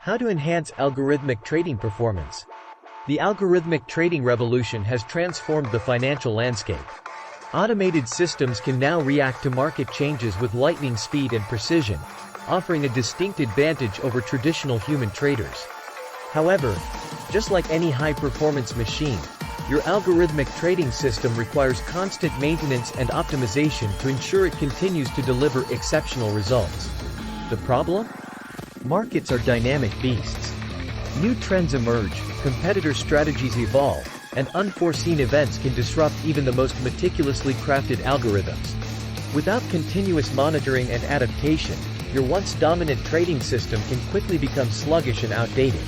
How to enhance algorithmic trading performance. The algorithmic trading revolution has transformed the financial landscape. Automated systems can now react to market changes with lightning speed and precision, offering a distinct advantage over traditional human traders. However, just like any high-performance machine, your algorithmic trading system requires constant maintenance and optimization to ensure it continues to deliver exceptional results. The problem? Markets are dynamic beasts. New trends emerge, competitor strategies evolve, and unforeseen events can disrupt even the most meticulously crafted algorithms. Without continuous monitoring and adaptation, your once dominant trading system can quickly become sluggish and outdated.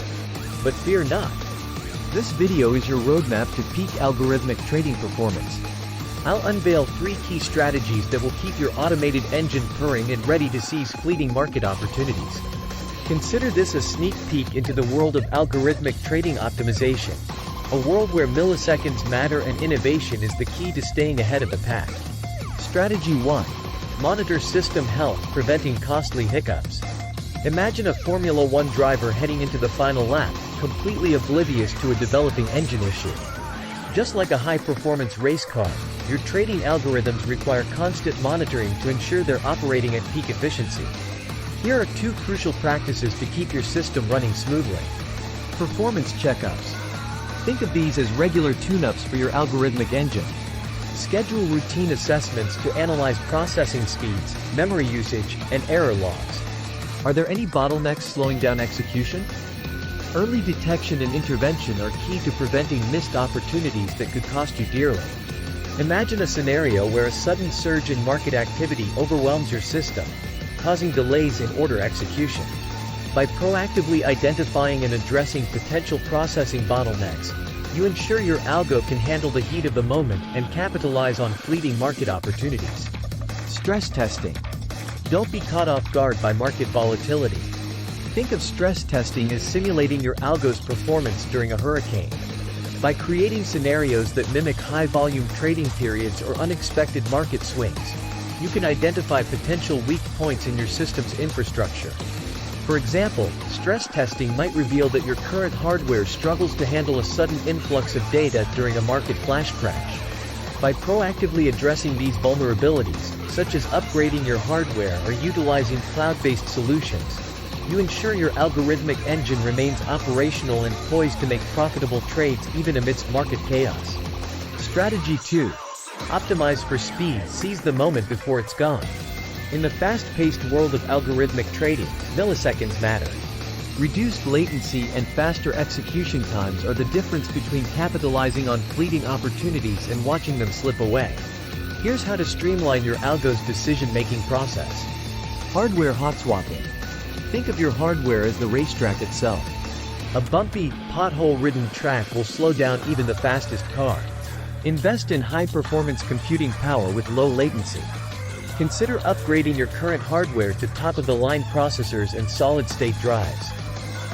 But fear not. This video is your roadmap to peak algorithmic trading performance. I'll unveil 3 key strategies that will keep your automated engine purring and ready to seize fleeting market opportunities. Consider this a sneak peek into the world of algorithmic trading optimization, a world where milliseconds matter and innovation is the key to staying ahead of the pack. Strategy 1. Monitor system health, preventing costly hiccups. Imagine a Formula 1 driver heading into the final lap, completely oblivious to a developing engine issue. Just like a high-performance race car, your trading algorithms require constant monitoring to ensure they're operating at peak efficiency. Here are 2 crucial practices to keep your system running smoothly. Performance checkups. Think of these as regular tune-ups for your algorithmic engine. Schedule routine assessments to analyze processing speeds, memory usage, and error logs. Are there any bottlenecks slowing down execution? Early detection and intervention are key to preventing missed opportunities that could cost you dearly. Imagine a scenario where a sudden surge in market activity overwhelms your system, causing delays in order execution. By proactively identifying and addressing potential processing bottlenecks, you ensure your algo can handle the heat of the moment and capitalize on fleeting market opportunities. Stress testing. Don't be caught off guard by market volatility. Think of stress testing as simulating your algo's performance during a hurricane. By creating scenarios that mimic high-volume trading periods or unexpected market swings, you can identify potential weak points in your system's infrastructure. For example, stress testing might reveal that your current hardware struggles to handle a sudden influx of data during a market flash crash. By proactively addressing these vulnerabilities, such as upgrading your hardware or utilizing cloud-based solutions, you ensure your algorithmic engine remains operational and poised to make profitable trades even amidst market chaos. Strategy 2. Optimize for speed, seize the moment before it's gone. In the fast-paced world of algorithmic trading, milliseconds matter. Reduced latency and faster execution times are the difference between capitalizing on fleeting opportunities and watching them slip away. Here's how to streamline your algo's decision-making process. Hardware hot swapping. Think of your hardware as the racetrack itself. A bumpy, pothole-ridden track will slow down even the fastest car. Invest in high-performance computing power with low latency. Consider upgrading your current hardware to top-of-the-line processors and solid-state drives.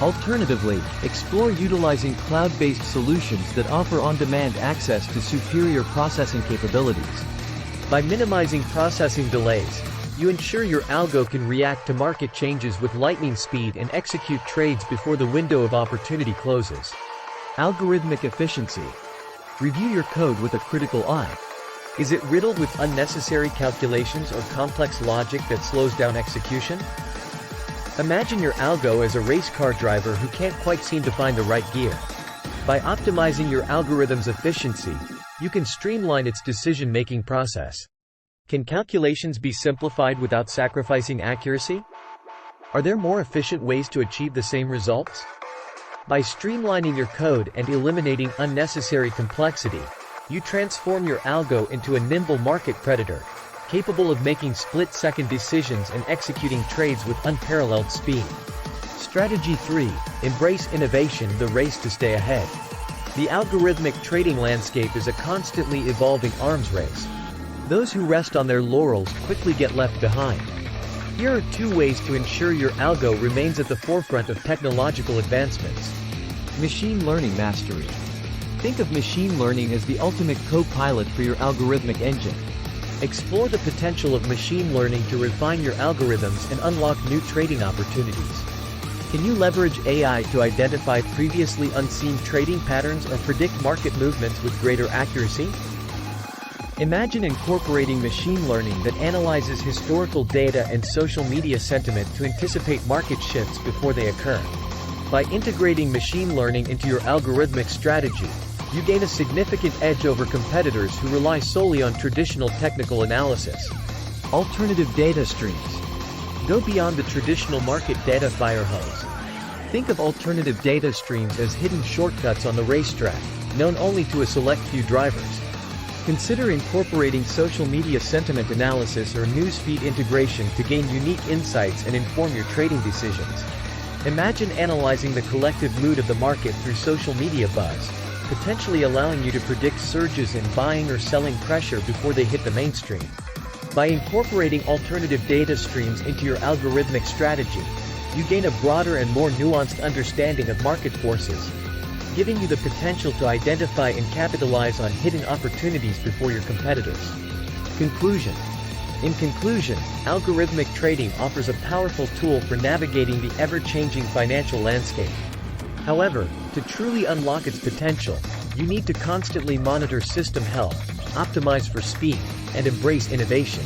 Alternatively, explore utilizing cloud-based solutions that offer on-demand access to superior processing capabilities. By minimizing processing delays, you ensure your algo can react to market changes with lightning speed and execute trades before the window of opportunity closes. Algorithmic efficiency. Review your code with a critical eye. Is it riddled with unnecessary calculations or complex logic that slows down execution? Imagine your algo as a race car driver who can't quite seem to find the right gear. By optimizing your algorithm's efficiency, you can streamline its decision-making process. Can calculations be simplified without sacrificing accuracy? Are there more efficient ways to achieve the same results? By streamlining your code and eliminating unnecessary complexity, you transform your algo into a nimble market predator, capable of making split-second decisions and executing trades with unparalleled speed. Strategy 3. Embrace innovation, the race to stay ahead. The algorithmic trading landscape is a constantly evolving arms race. Those who rest on their laurels quickly get left behind. Here are 2 ways to ensure your algo remains at the forefront of technological advancements. Machine learning mastery. Think of machine learning as the ultimate co-pilot for your algorithmic engine. Explore the potential of machine learning to refine your algorithms and unlock new trading opportunities. Can you leverage AI to identify previously unseen trading patterns or predict market movements with greater accuracy? Imagine incorporating machine learning that analyzes historical data and social media sentiment to anticipate market shifts before they occur. By integrating machine learning into your algorithmic strategy, you gain a significant edge over competitors who rely solely on traditional technical analysis. Alternative data streams. Go beyond the traditional market data fire hose. Think of alternative data streams as hidden shortcuts on the racetrack, known only to a select few drivers. Consider incorporating social media sentiment analysis or newsfeed integration to gain unique insights and inform your trading decisions. Imagine analyzing the collective mood of the market through social media buzz, potentially allowing you to predict surges in buying or selling pressure before they hit the mainstream. By incorporating alternative data streams into your algorithmic strategy, you gain a broader and more nuanced understanding of market forces, giving you the potential to identify and capitalize on hidden opportunities before your competitors. Conclusion. In conclusion, algorithmic trading offers a powerful tool for navigating the ever-changing financial landscape. However, to truly unlock its potential, you need to constantly monitor system health, optimize for speed, and embrace innovation.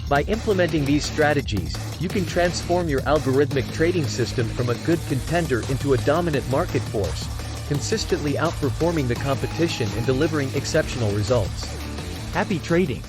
By implementing these strategies, you can transform your algorithmic trading system from a good contender into a dominant market force, consistently outperforming the competition and delivering exceptional results. Happy trading!